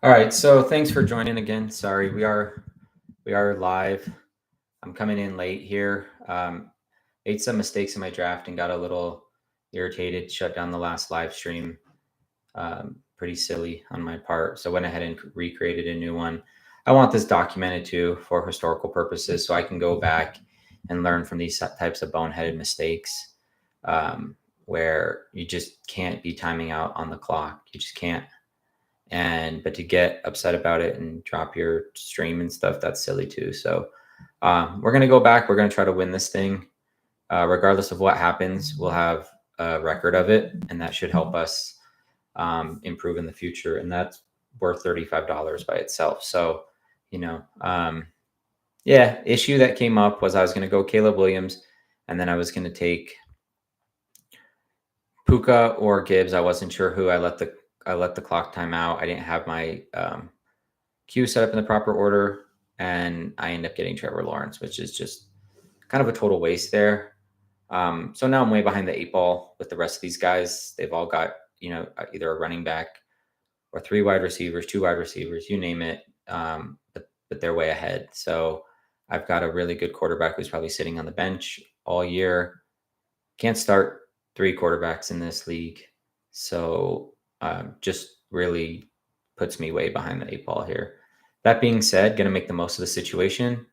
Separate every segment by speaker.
Speaker 1: All right, so thanks for joining again. Sorry, we are live. I'm coming in late here. Made some mistakes in my draft and got a little irritated. Shut down the last live stream. Pretty silly on my part. So went ahead and recreated a new one. I want this documented too for historical purposes, so I can go back and learn from these types of boneheaded mistakes, where you just can't be timing out on the clock. You just can't. But to get upset about it and drop your stream and stuff, that's silly too. So we're gonna go back. We're gonna try to win this thing, regardless of what happens. We'll have a record of it, and that should help us improve in the future. And that's worth $35 by itself. So yeah. Issue that came up was I was gonna go Caleb Williams, and then I was gonna take Puka or Gibbs. I wasn't sure who. I let the clock time out. I didn't have my queue set up in the proper order, and I end up getting Trevor Lawrence, which is just kind of a total waste there. So now I'm way behind the eight ball with the rest of these guys. They've all got either a running back or three wide receivers, two wide receivers, you name it. But they're way ahead. So I've got a really good quarterback who's probably sitting on the bench all year. Can't start three quarterbacks in this league. So just really puts me way behind the eight ball here. That being said, going to make the most of the situation.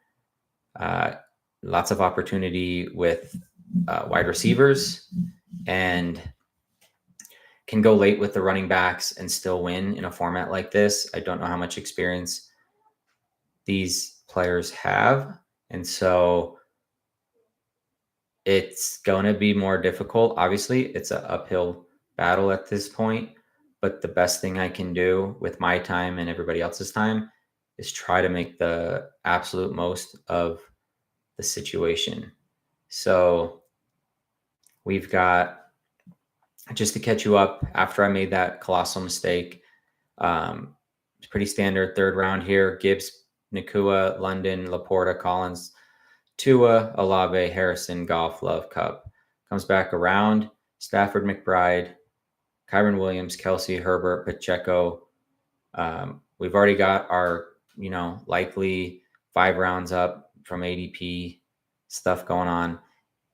Speaker 1: Lots of opportunity with wide receivers, and can go late with the running backs and still win in a format like this. I don't know how much experience these players have, and so it's going to be more difficult. Obviously, it's an uphill battle at this point, but the best thing I can do with my time and everybody else's time is try to make the absolute most of the situation. So we've got, just to catch you up, after I made that colossal mistake, it's pretty standard third round here. Gibbs, Nakua, London, Laporta, Collins, Tua, Olave, Harrison, Goff, Love, Cup. Comes back around. Stafford, McBride, Kyron Williams, Kelsey, Herbert, Pacheco. We've already got our, likely 5 rounds up from ADP stuff going on.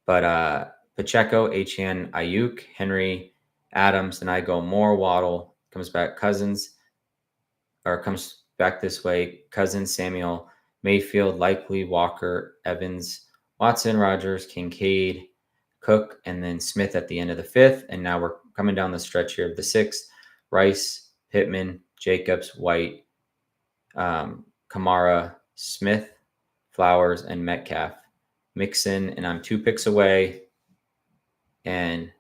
Speaker 1: But Pacheco, Etienne, Ayuk, Henry, Adams, and I go more. Waddle comes back. Comes back this way. Cousins, Samuel, Mayfield, likely Walker, Evans, Watson, Rogers, Kincaid, Cook, and then Smith at the end of the 5th. And now we're coming down the stretch here of the 6th. Rice, Pittman, Jacobs, White, Kamara, Smith, Flowers, and Metcalf. Mixon, and I'm 2 picks away. And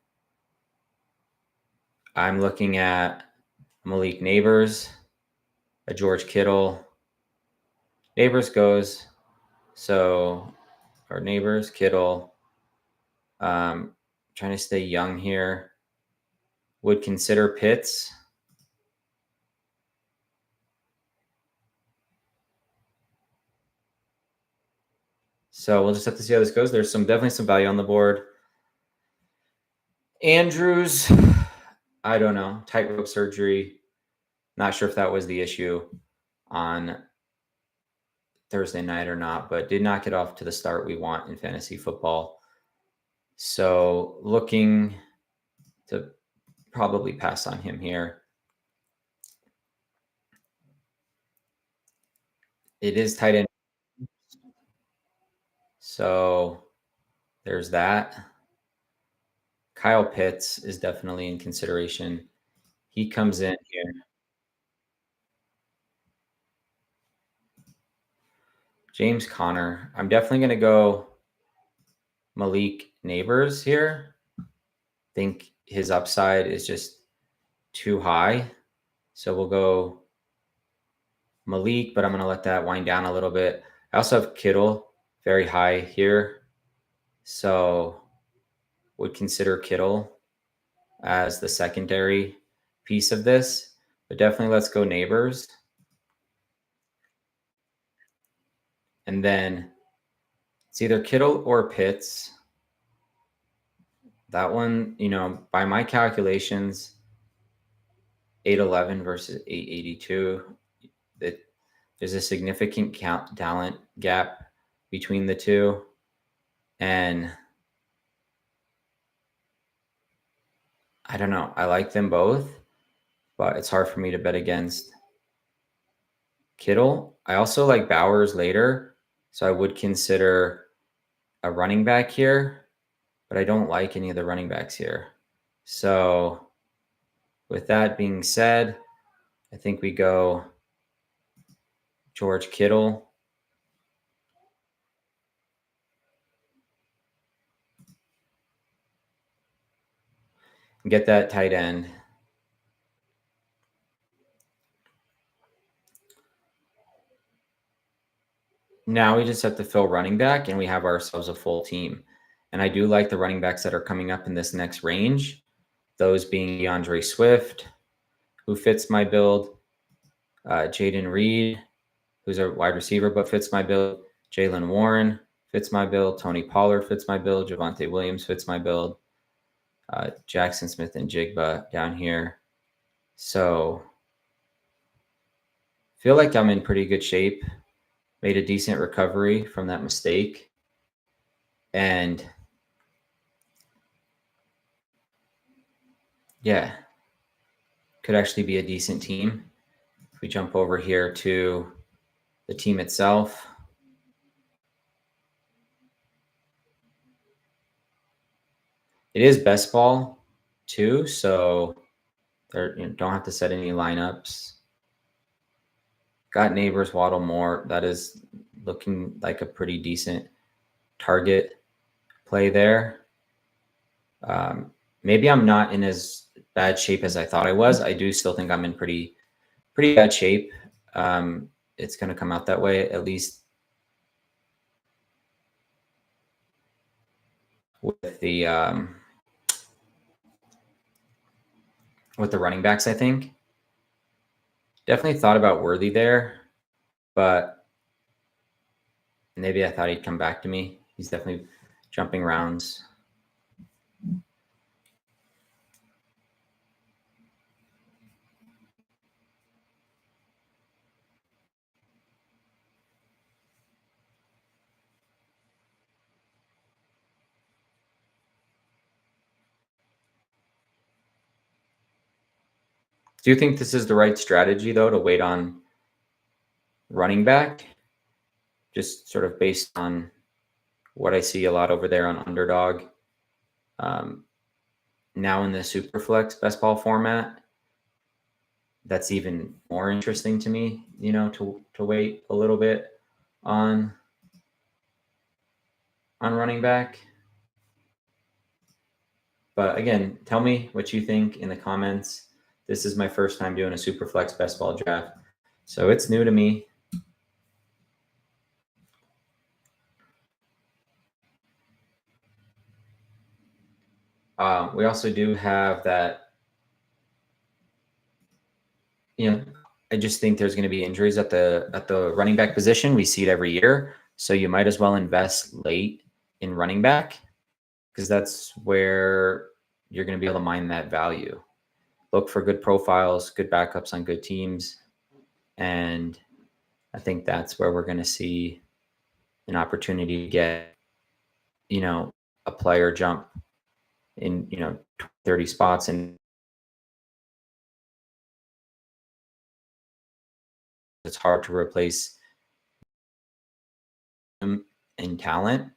Speaker 1: I'm looking at Malik Neighbors, a George Kittle. Neighbors goes. So our Neighbors, Kittle. Trying to stay young here. Would consider Pitts. So we'll just have to see how this goes. There's definitely some value on the board. Andrews, I don't know. Tightrope surgery. Not sure if that was the issue on Thursday night or not, but did not get off to the start we want in fantasy football. So looking to probably pass on him here. It is tight end. So there's that. Kyle Pitts is definitely in consideration. He comes in here. James Conner. I'm definitely going to go Malik Neighbors here. Think his upside is just too high. So we'll go Malik, but I'm going to let that wind down a little bit. I also have Kittle very high here. So would consider Kittle as the secondary piece of this, but definitely let's go Neighbors. And then it's either Kittle or Pitts. That one, by my calculations, 811 versus 882. there's a significant talent gap between the two. And I don't know. I like them both, but it's hard for me to bet against Kittle. I also like Bowers later, so I would consider a running back here, but I don't like any of the running backs here. So, with that being said, I think we go George Kittle. And get that tight end. Now we just have to fill running back, and we have ourselves a full team. And I do like the running backs that are coming up in this next range, those being DeAndre Swift, who fits my build, Jaden Reed, who's a wide receiver but fits my build, Jalen Warren fits my build, Tony Pollard fits my build, Javonte Williams fits my build, Jackson Smith and Jigba down here. So feel like I'm in pretty good shape. Made a decent recovery from that mistake. And yeah, could actually be a decent team. If we jump over here to the team itself, it is best ball too, so don't have to set any lineups. Got Neighbors, Waddle, Moore. That is looking like a pretty decent target play there. Maybe I'm not in as bad shape as I thought I was. I do still think I'm in pretty bad shape. It's going to come out that way, at least with the running backs. I think definitely thought about Worthy there, but maybe I thought he'd come back to me. He's definitely jumping rounds. Do you think this is the right strategy, though, to wait on running back? Just sort of based on what I see a lot over there on Underdog. Now in the Superflex best ball format, that's even more interesting to me, to wait a little bit on running back. But again, tell me what you think in the comments. This is my first time doing a Superflex best ball draft, so it's new to me. We also do have that, I just think there's going to be injuries at the running back position. We see it every year, so you might as well invest late in running back because that's where you're going to be able to mine that value. Look for good profiles, good backups on good teams, and I think that's where we're going to see an opportunity to get, a player jump in, 30 spots, and it's hard to replace him in talent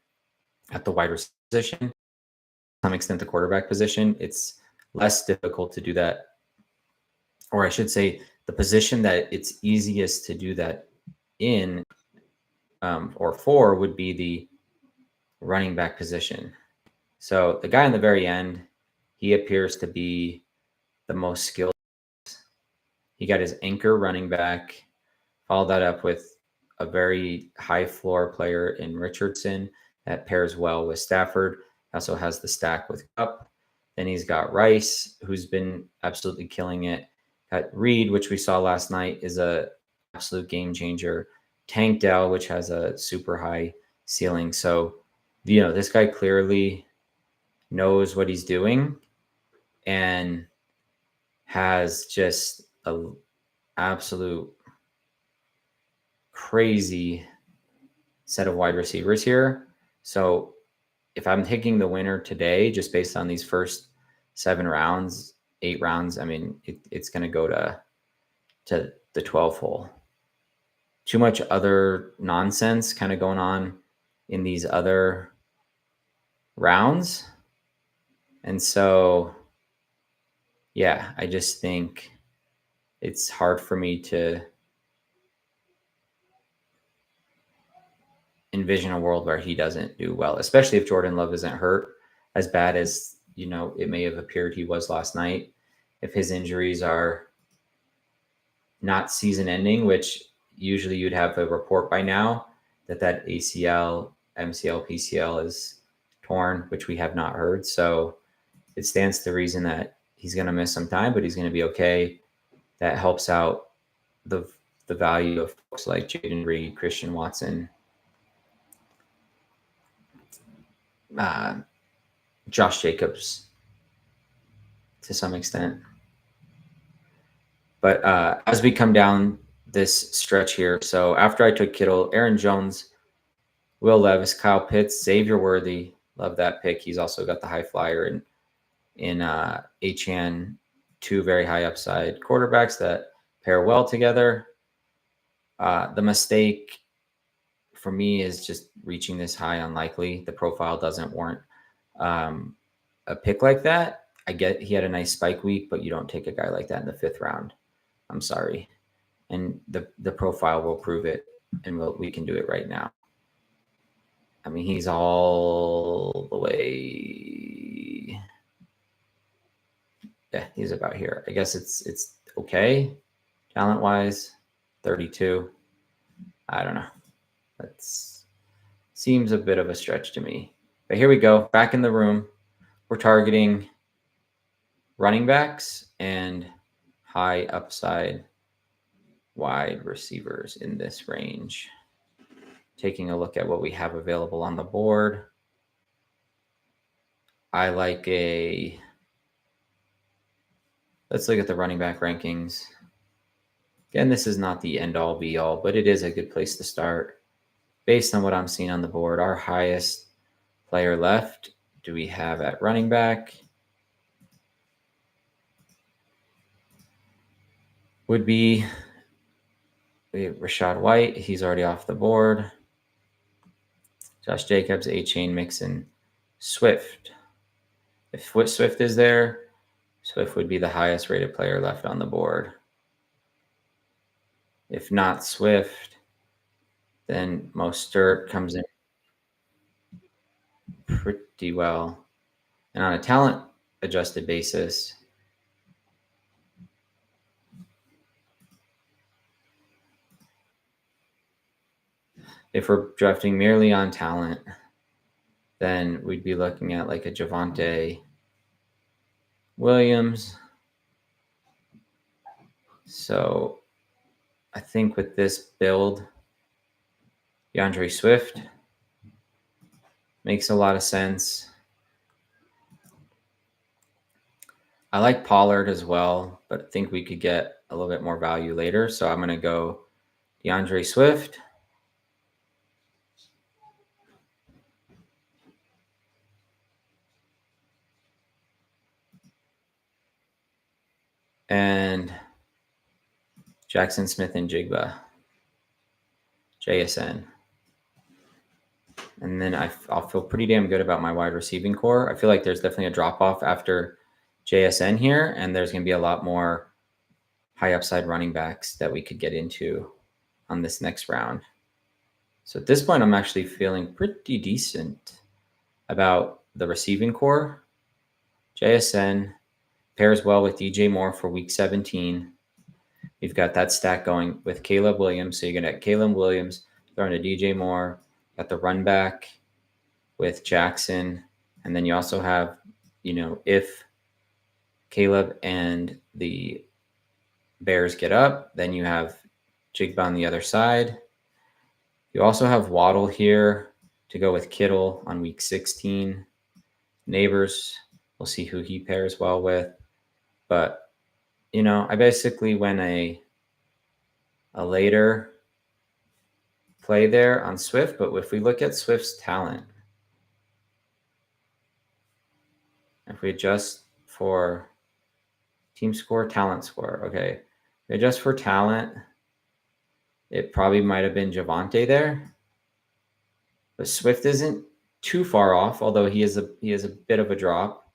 Speaker 1: at the wide receiver position. To some extent, the quarterback position, it's less difficult to do that. Or I should say, the position that it's easiest to do that in or for would be the running back position. So the guy on the very end, he appears to be the most skilled. He got his anchor running back, followed that up with a very high floor player in Richardson that pairs well with Stafford. Also has the stack with Kupp. Then he's got Rice, who's been absolutely killing it. Got Reed, which we saw last night, is a absolute game changer. Tank Dell, which has a super high ceiling. So, this guy clearly knows what he's doing and has just a absolute crazy set of wide receivers here. So if I'm taking the winner today, just based on these first 7 rounds, 8 rounds, I mean, it's going to go to the 12 hole. Too much other nonsense kind of going on in these other rounds. And so, yeah, I just think it's hard for me to envision a world where he doesn't do well, especially if Jordan Love isn't hurt as bad as, it may have appeared he was last night. If his injuries are not season ending, which usually you'd have a report by now that ACL, MCL, PCL is torn, which we have not heard. So it stands to reason that he's going to miss some time, but he's going to be okay. That helps out the value of folks like Jaden Reed, Christian Watson, Josh Jacobs to some extent. But as we come down this stretch here, so after I took Kittle, Aaron Jones, Will Levis, Kyle Pitts, Xavier Worthy, love that pick. He's also got the high flyer in Achane, 2 very high upside quarterbacks that pair well together. The mistake for me is just reaching this high unlikely. The profile doesn't warrant a pick like that. I get he had a nice spike week, but you don't take a guy like that in the 5th round. I'm sorry. And the profile will prove it, and we can do it right now. I mean, he's all the way. Yeah, he's about here. I guess it's okay, talent-wise. 32. I don't know. That seems a bit of a stretch to me. But here we go. Back in the room. We're targeting running backs and high upside wide receivers in this range. Taking a look at what we have available on the board. Let's look at the running back rankings. Again, this is not the end all be all, but it is a good place to start. Based on what I'm seeing on the board, our highest player left, do we have at running back? Would be Rachaad White. He's already off the board. Josh Jacobs, Achane, Mixon, Swift. If Swift is there, Swift would be the highest rated player left on the board. If not Swift, then Mostert comes in pretty well. And on a talent adjusted basis, if we're drafting merely on talent, then we'd be looking at like a Javonte Williams. So I think with this build, DeAndre Swift makes a lot of sense. I like Pollard as well, but I think we could get a little bit more value later. So I'm going to go DeAndre Swift. And Jackson Smith and Jigba, JSN. And then I'll feel pretty damn good about my wide receiving core. I feel like there's definitely a drop-off after JSN here, and there's going to be a lot more high upside running backs that we could get into on this next round. So at this point, I'm actually feeling pretty decent about the receiving core. JSN pairs well with DJ Moore for week 17. You've got that stack going with Caleb Williams. So you're going to have Caleb Williams throwing to DJ Moore. Got the run back with Jackson. And then you also have, if Caleb and the Bears get up, then you have Jigba on the other side. You also have Waddle here to go with Kittle on week 16. Neighbors, we'll see who he pairs well with. But, I basically went a later play there on Swift, but if we look at Swift's talent, if we adjust for team score, talent score, okay, we adjust for talent, it probably might have been Javante there, but Swift isn't too far off, although he is a bit of a drop.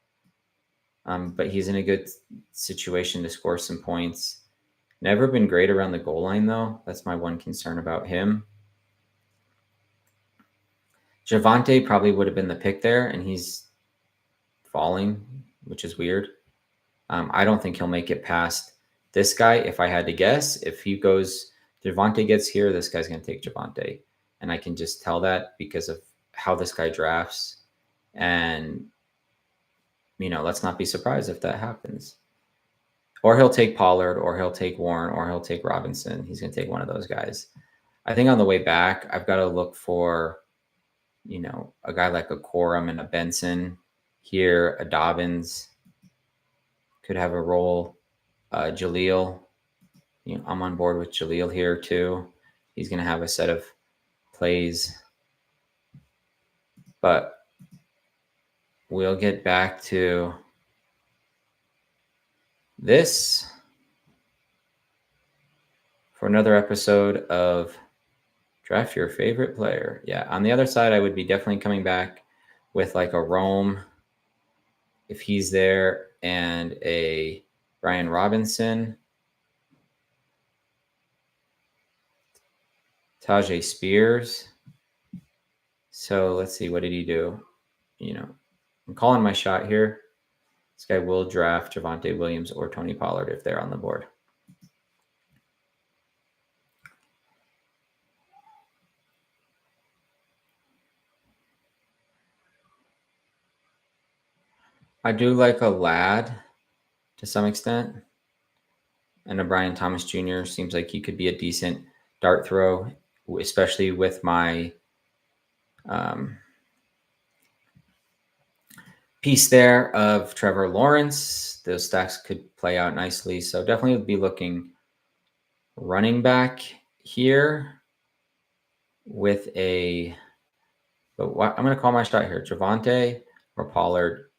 Speaker 1: But he's in a good situation to score some points. Never been great around the goal line, though. That's my one concern about him. Javante probably would have been the pick there, and he's falling, which is weird. I don't think he'll make it past this guy. If I had to guess, if he goes, Javante gets here, this guy's going to take Javante. And I can just tell that because of how this guy drafts. And, let's not be surprised if that happens. Or he'll take Pollard, or he'll take Warren, or he'll take Robinson. He's going to take one of those guys. I think on the way back, I've got to look for, a guy like a Corum and a Benson here, a Dobbins could have a role. Jaleel, I'm on board with Jaleel here too. He's going to have a set of plays. But we'll get back to this for another episode of Draft Your Favorite Player. Yeah, on the other side, I would be definitely coming back with like a Rome if he's there and a Brian Robinson. Tajay Spears. So let's see, what did he do? I'm calling my shot here. This guy will draft Javonte Williams or Tony Pollard if they're on the board. I do like a Ladd to some extent. And a Brian Thomas Jr. seems like he could be a decent dart throw, especially with my piece there of Trevor Lawrence. Those stacks could play out nicely. So definitely be looking running back here with but I'm going to call my shot here. Javonte or Pollard,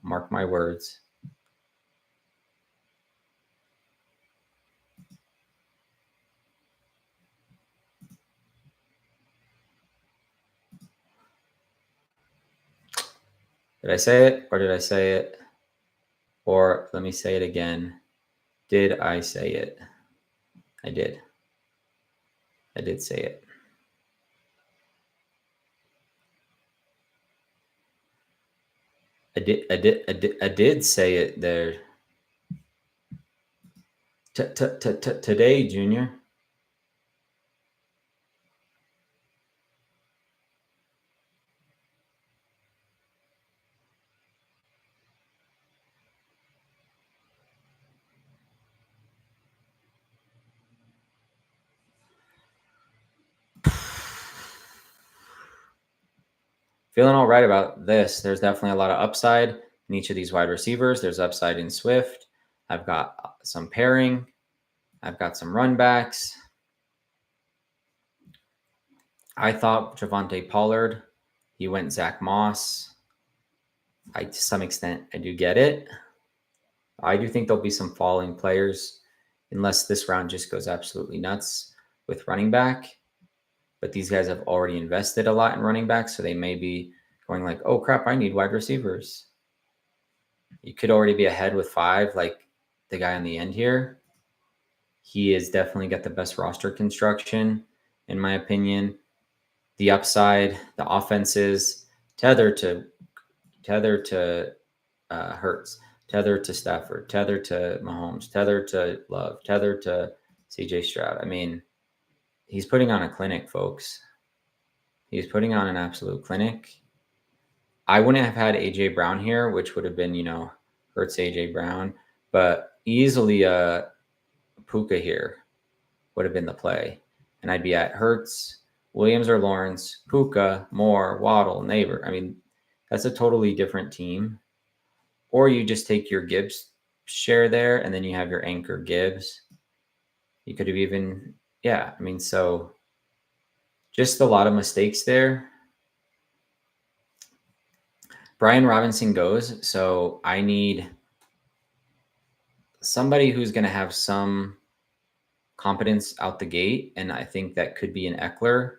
Speaker 1: mark my words. Did I say it or did I say it? Or let me say it again. Did I say it? I did. I did say it. I did say it there. Today, Junior. Feeling all right about this. There's definitely a lot of upside in each of these wide receivers. There's upside in Swift. I've got some pairing. I've got some run backs. I thought Javonte Pollard. He went Zach Moss. To some extent, I do get it. I do think there'll be some falling players unless this round just goes absolutely nuts with running back. But these guys have already invested a lot in running back, so they may be going like, oh, crap, I need wide receivers. You could already be ahead with 5, like the guy on the end here. He has definitely got the best roster construction, in my opinion. The upside, the offenses, tethered to Hurts, tethered to Stafford, tethered to Mahomes, tethered to Love, tethered to CJ Stroud. I mean, he's putting on a clinic, folks. He's putting on an absolute clinic. I wouldn't have had AJ Brown here, which would have been, Hurts AJ Brown, but easily Puka here would have been the play. And I'd be at Hurts, Williams or Lawrence, Puka, Moore, Waddle, Neighbor. I mean, that's a totally different team. Or you just take your Gibbs share there, and then you have your anchor Gibbs. You could have even, so Just a lot of mistakes there. Brian Robinson goes, so I need somebody who's going to have some competence out the gate, and I think that could be an Eckler.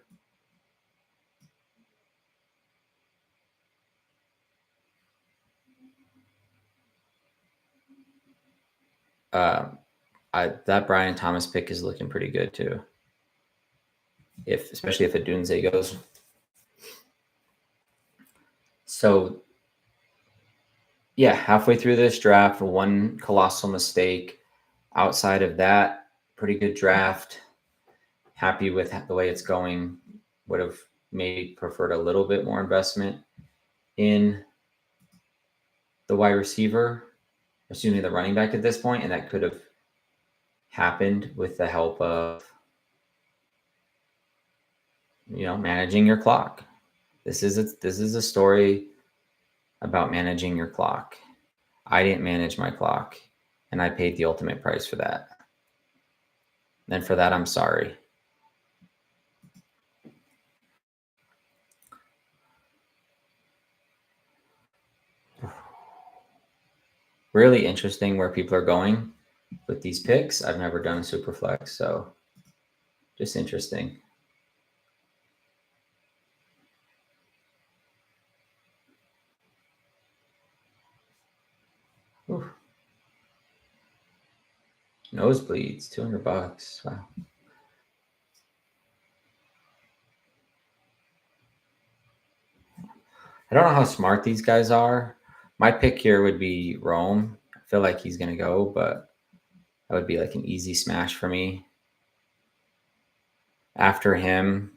Speaker 1: That Brian Thomas pick is looking pretty good too. Especially if Adunze goes. So yeah, halfway through this draft, one colossal mistake. Outside of that, pretty good draft. Happy with the way it's going. Would have maybe preferred a little bit more investment in the wide receiver, the running back at this point, and that could have happened with the help of managing your clock. This is a story about managing your clock. I didn't manage my clock, and I paid the ultimate price for that. And for that, I'm sorry. Really interesting where people are going with these picks. I've never done a Superflex, so just interesting. Ooh. Nosebleeds, $200. Wow. I don't know how smart these guys are. My pick here would be Rome. I feel like he's going to go, but that would be like an easy smash for me. After him,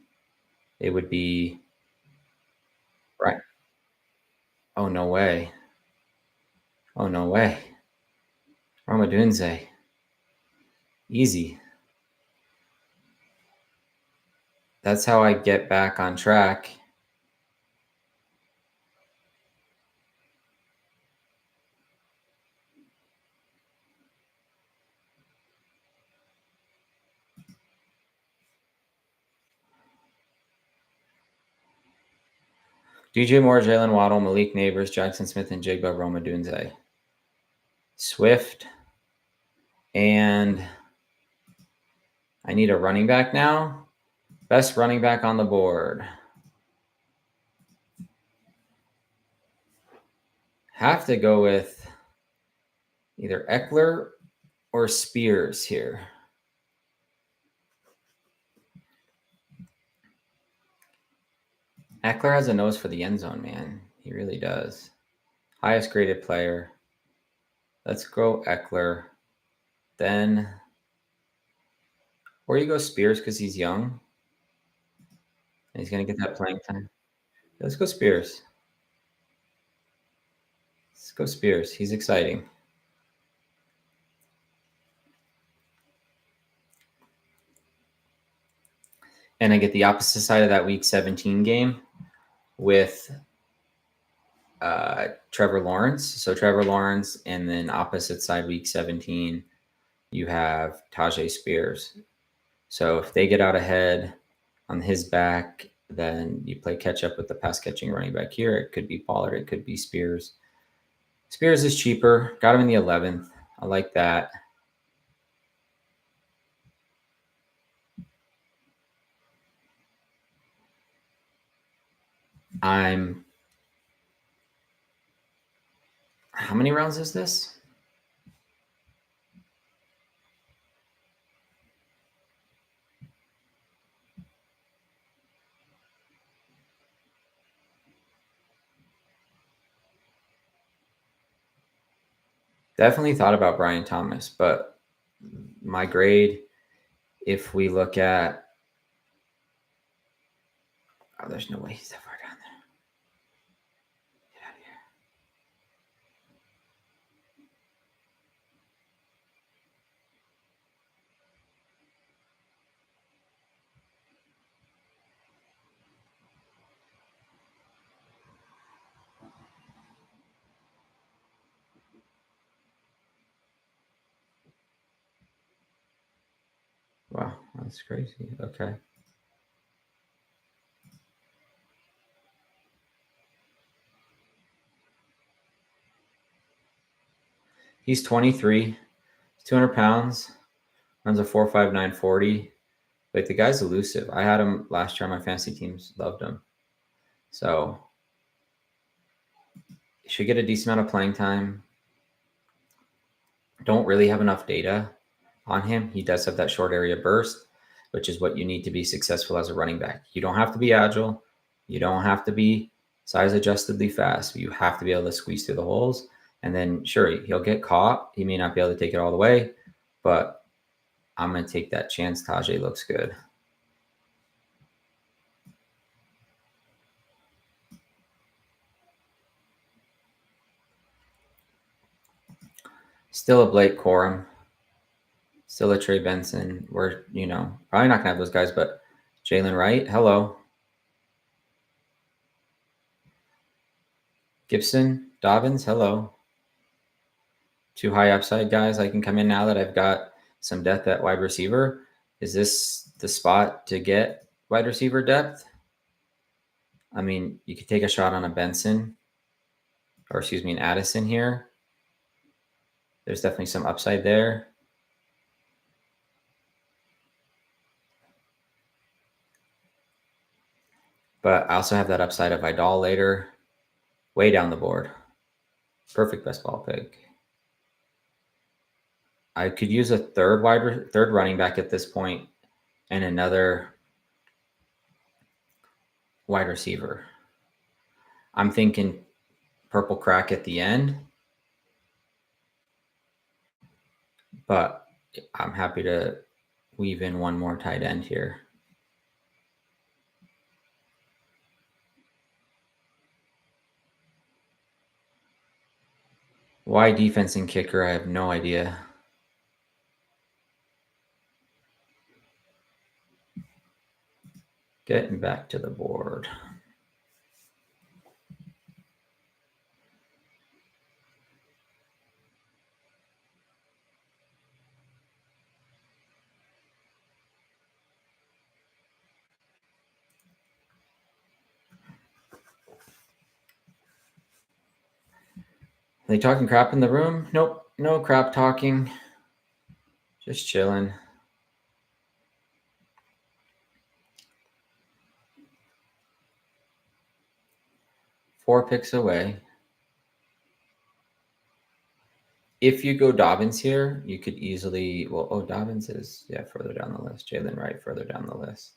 Speaker 1: it would be right. Oh, no way. Oh, no way. Ramadunze. Easy. That's how I get back on track. DJ Moore, Jalen Waddle, Malik Neighbors, Jackson Smith, and Jigba Romadunze. Swift. And I need a running back now. Best running back on the board. Have to go with either Eckler or Spears here. Eckler has a nose for the end zone, man. He really does. Highest graded player. Let's go Eckler. Then, or you go Spears because he's young. And he's going to get that playing time. Let's go Spears. Let's go Spears. He's exciting. And I get the opposite side of that week 17 game with Trevor Lawrence. So Trevor Lawrence, and then opposite side week 17, you have Tajay Spears. So if they get out ahead on his back, then you play catch up with the pass catching running back here. It could be Pollard. It could be Spears. Spears is cheaper. Got him in the 11th. I like that. How many rounds is this? Definitely thought about Brian Thomas, but my grade, if we look at, there's no way he's that far down there. Get out of here. Wow, that's crazy. Okay. He's 23, 200 pounds, runs a 4.59 40. Like, the guy's elusive. I had him last year on my fantasy teams, loved him. So he should get a decent amount of playing time. Don't really have enough data on him. He does have that short area burst, which is what you need to be successful as a running back. You don't have to be agile. You don't have to be size adjustedly fast. You have to be able to squeeze through the holes. And then, sure, he'll get caught. He may not be able to take it all the way, but I'm going to take that chance. Tajay looks good. Still a Blake Corum. Still a Trey Benson. We're, probably not going to have those guys, but Jalen Wright, hello. Gibson, Dobbins, hello. Two high upside guys. I can come in now that I've got some depth at wide receiver. Is this the spot to get wide receiver depth? I mean, you could take a shot on a Benson, or excuse me, an Addison here. There's definitely some upside there. But I also have that upside of Idol later, way down the board. Perfect best ball pick. I could use a third running back at this point and another wide receiver. I'm thinking purple crack at the end, but I'm happy to weave in one more tight end here. Why defense and kicker? I have no idea. Getting back to the board. Are they talking crap in the room? Nope, no crap talking. Just chilling. Four picks away. If you go Dobbins here, you could easily, Dobbins is, further down the list. Jalen Wright further down the list.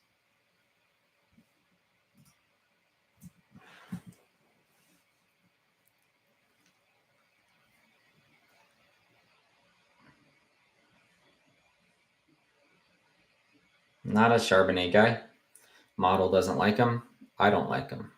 Speaker 1: Not a Charbonnet guy. Model doesn't like him. I don't like him.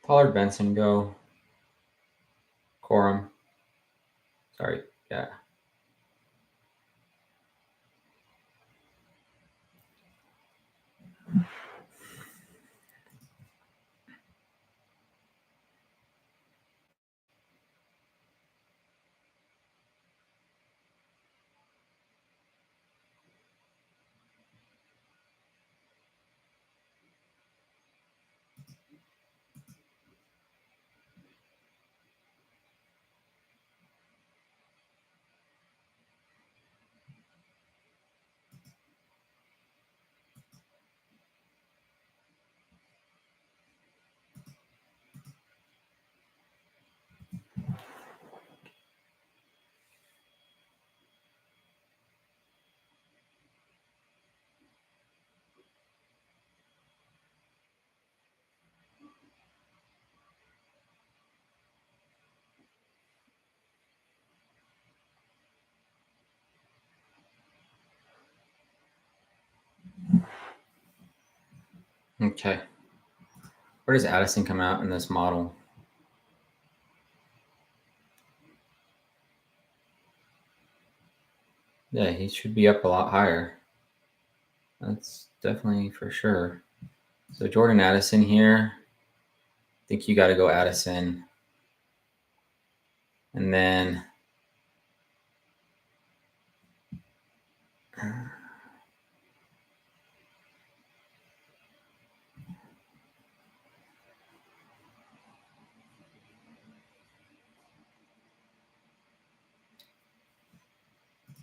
Speaker 1: Pollard, Benson, go. Corum. Sorry, yeah. Okay. Where does Addison come out in this model? Yeah, he should be up a lot higher. That's definitely for sure. So Jordan Addison here. I think you got to go Addison. And then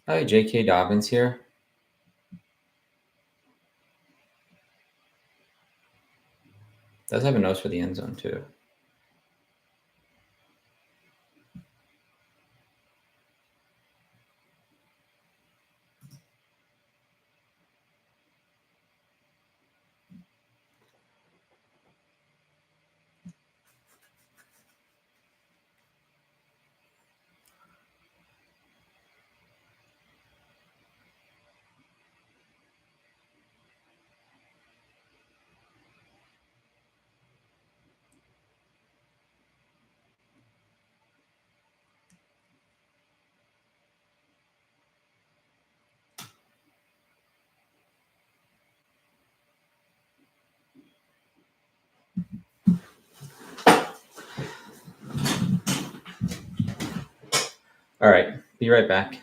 Speaker 1: Hi, J.K. Dobbins here. Does have a nose for the end zone too. All right, be right back.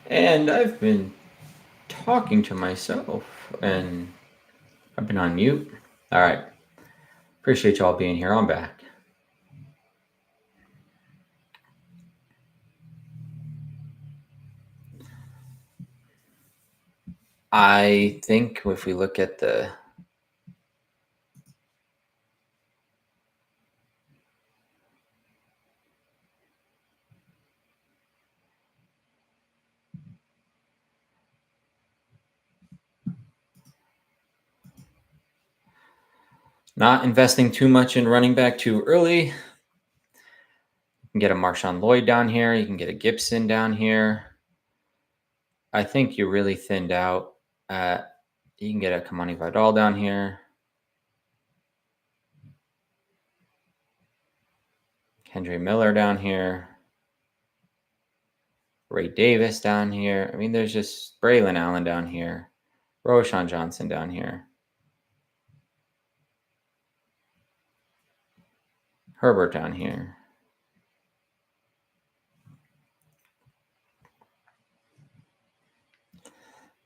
Speaker 1: And I've been talking to myself, and I've been on mute. All right, appreciate y'all being here. I'm back. I think if we look at the not investing too much in running back too early, you can get a Marshawn Lloyd down here. You can get a Gibson down here. I think you really thinned out. You can get a Kamani Vidal down here. Kendre Miller down here. Ray Davis down here. I mean, there's just Braylon Allen down here. Roshan Johnson down here. Herbert down here.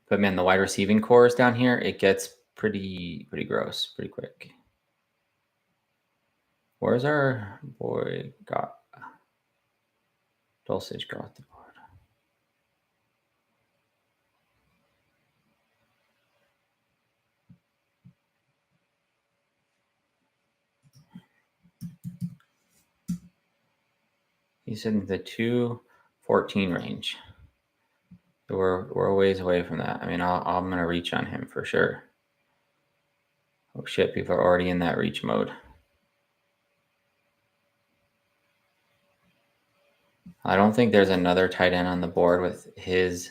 Speaker 1: But man, the wide receiving core is down here. It gets pretty gross pretty quick. Where's our boy got Dulcich got the board? He's in the 214 range. So we're a ways away from that. I mean, I'm gonna reach on him for sure. Oh shit, people are already in that reach mode. I don't think there's another tight end on the board with his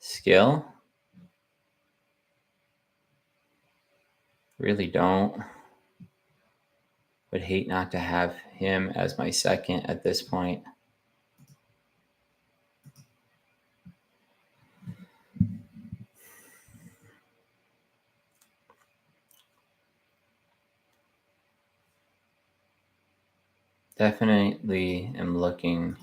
Speaker 1: skill. Really don't. Would hate not to have him as my second at this point. Definitely am looking.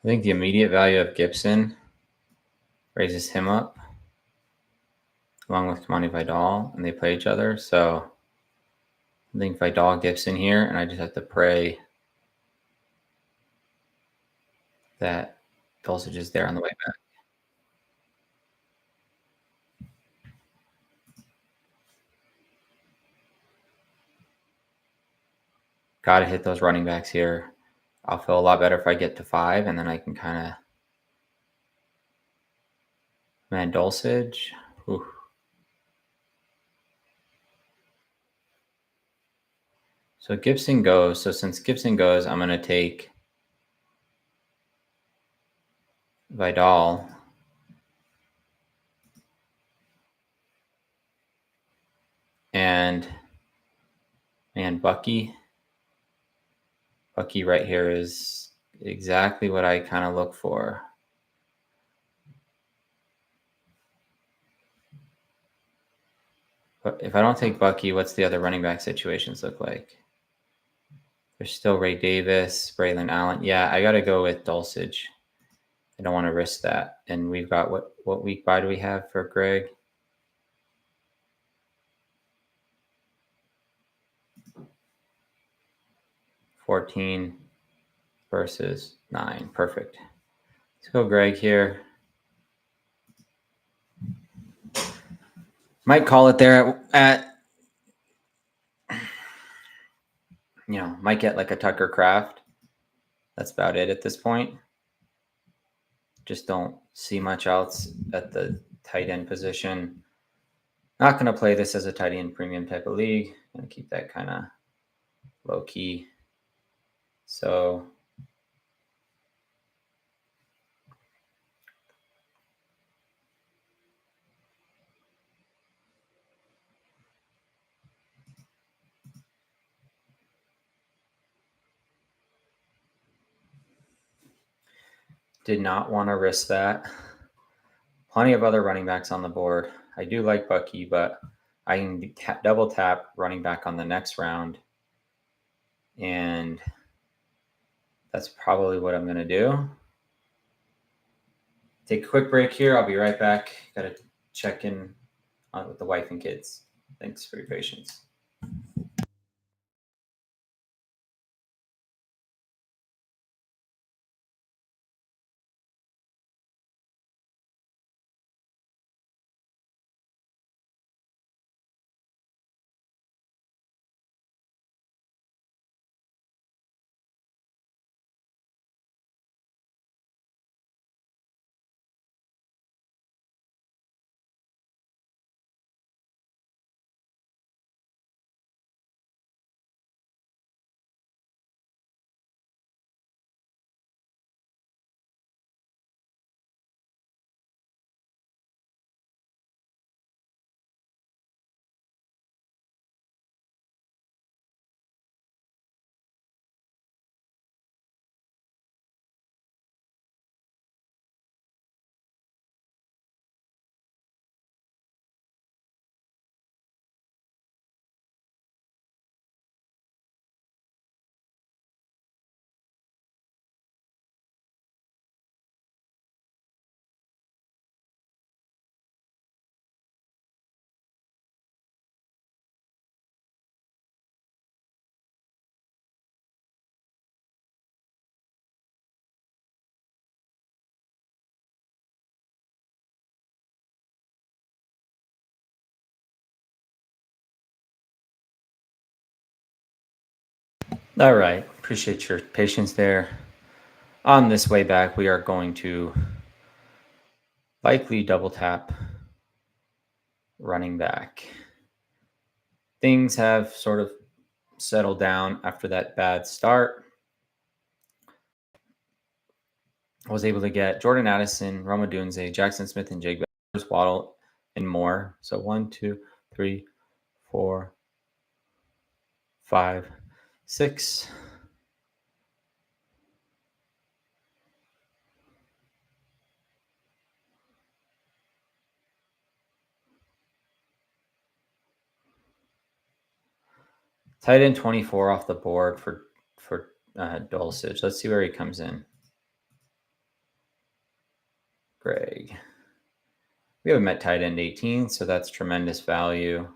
Speaker 1: I think the immediate value of Gibson raises him up along with Kamani Vidal, and they play each other. So I think Vidal Gibson here, and I just have to pray that Dulcich is there on the way back. Got to hit those running backs here. I'll feel a lot better if I get to 5, and then I can kind of man Dulcich. Whew. So Gibson goes. So since Gibson goes, I'm going to take Vidal. And man, Bucky right here is exactly what I kind of look for. But if I don't take Bucky, what's the other running back situations look like? There's still Ray Davis, Braylon Allen. Yeah, I got to go with Dulcich. I don't want to risk that. And we've got what week bye do we have for Greg? 14 versus 9. Perfect. Let's go Greg here. Might call it there at might get like a Tucker Craft. That's about it at this point. Just don't see much else at the tight end position. Not going to play this as a tight end premium type of league. Going to keep that kind of low key. So did not want to risk that. Plenty of other running backs on the board. I do like Bucky, but I can double tap running back on the next round. And that's probably what I'm going to do. Take a quick break here. I'll be right back. Got to check in with the wife and kids. Thanks for your patience. All right. Appreciate your patience there. On this way back, we are going to likely double tap running back. Things have sort of settled down after that bad start. I was able to get Jordan Addison, Roma Dunze, Jackson Smith, and Jake Waddle, and more. So 1, 2, 3, 4, 5, 6. Tight end 24 off the board for Dulcich. Let's see where he comes in. Greg. We have him at tight end 18, so that's tremendous value.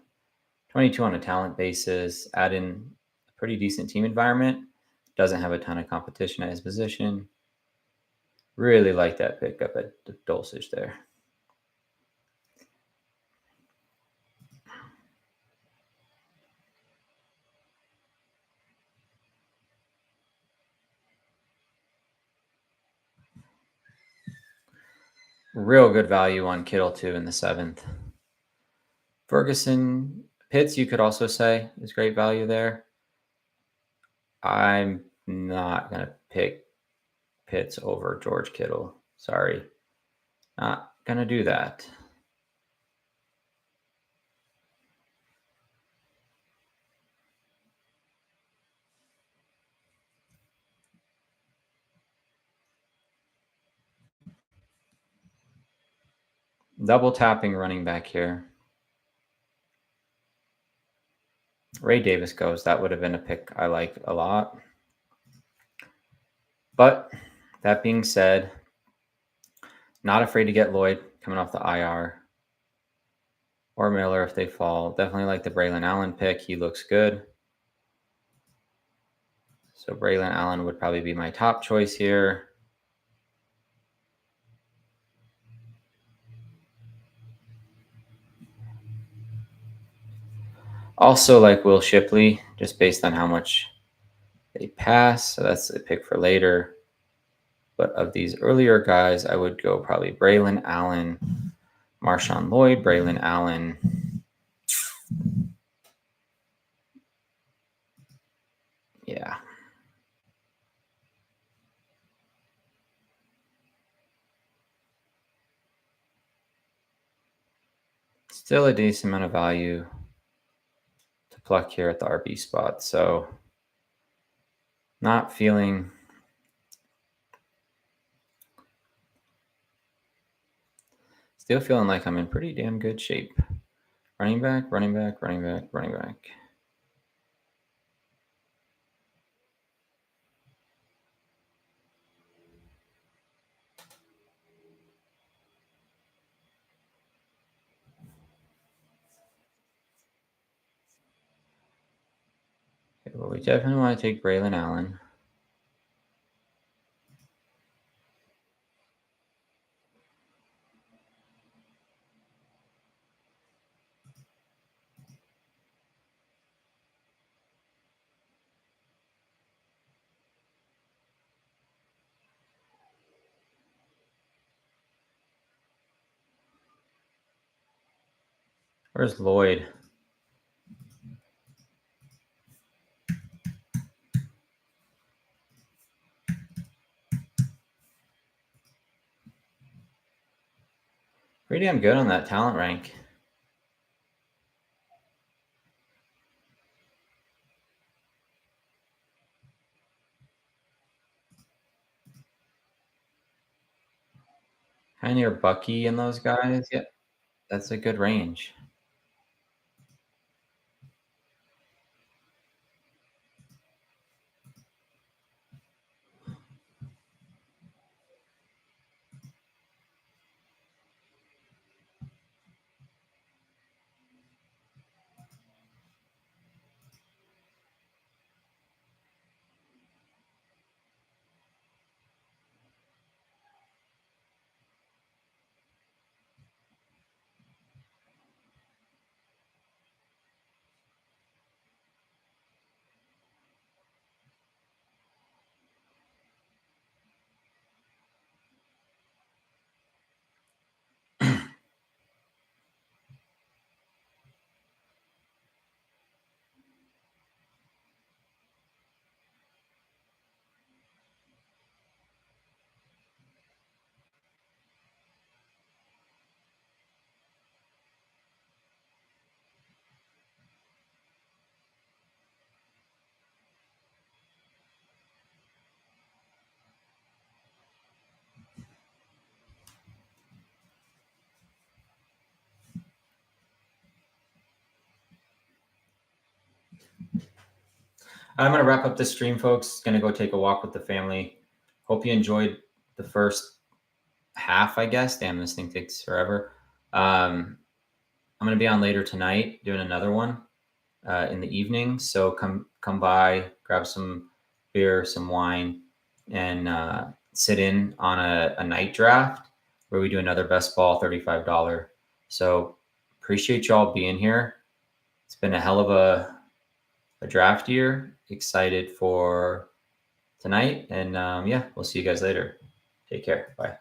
Speaker 1: 22 on a talent basis. Add in a pretty decent team environment. Doesn't have a ton of competition at his position. Really like that pickup at Dulcich there. Real good value on Kittle too in the 7th. Ferguson, Pitts, you could also say is great value there. I'm not going to pick Pitts over George Kittle. Sorry. Not going to do that. Double tapping running back here. Ray Davis goes. That would have been a pick I like a lot. But that being said, not afraid to get Lloyd coming off the IR or Miller if they fall. Definitely like the Braylon Allen pick. He looks good. So Braylon Allen would probably be my top choice here. Also like Will Shipley, just based on how much they pass. So that's a pick for later. But of these earlier guys, I would go probably Braylon Allen, Marshawn Lloyd, Braylon Allen. Yeah. Still a decent amount of value to pluck here at the RB spot. So not feeling still feeling like I'm in pretty damn good shape. Running back, running back, running back, running back. Okay, well, we definitely want to take Braylon Allen. Where's Lloyd? Pretty damn good on that talent rank. Kind of near Bucky and those guys. Yeah, that's a good range. I'm going to wrap up this stream, folks. Going to go take a walk with the family. Hope you enjoyed the first half, I guess. Damn, this thing takes forever. I'm going to be on later tonight doing another one in the evening. So come by, grab some beer, some wine, and sit in on a night draft where we do another best ball $35. So appreciate y'all being here. It's been a hell of a draft year. Excited for tonight. And yeah, we'll see you guys later. Take care. Bye.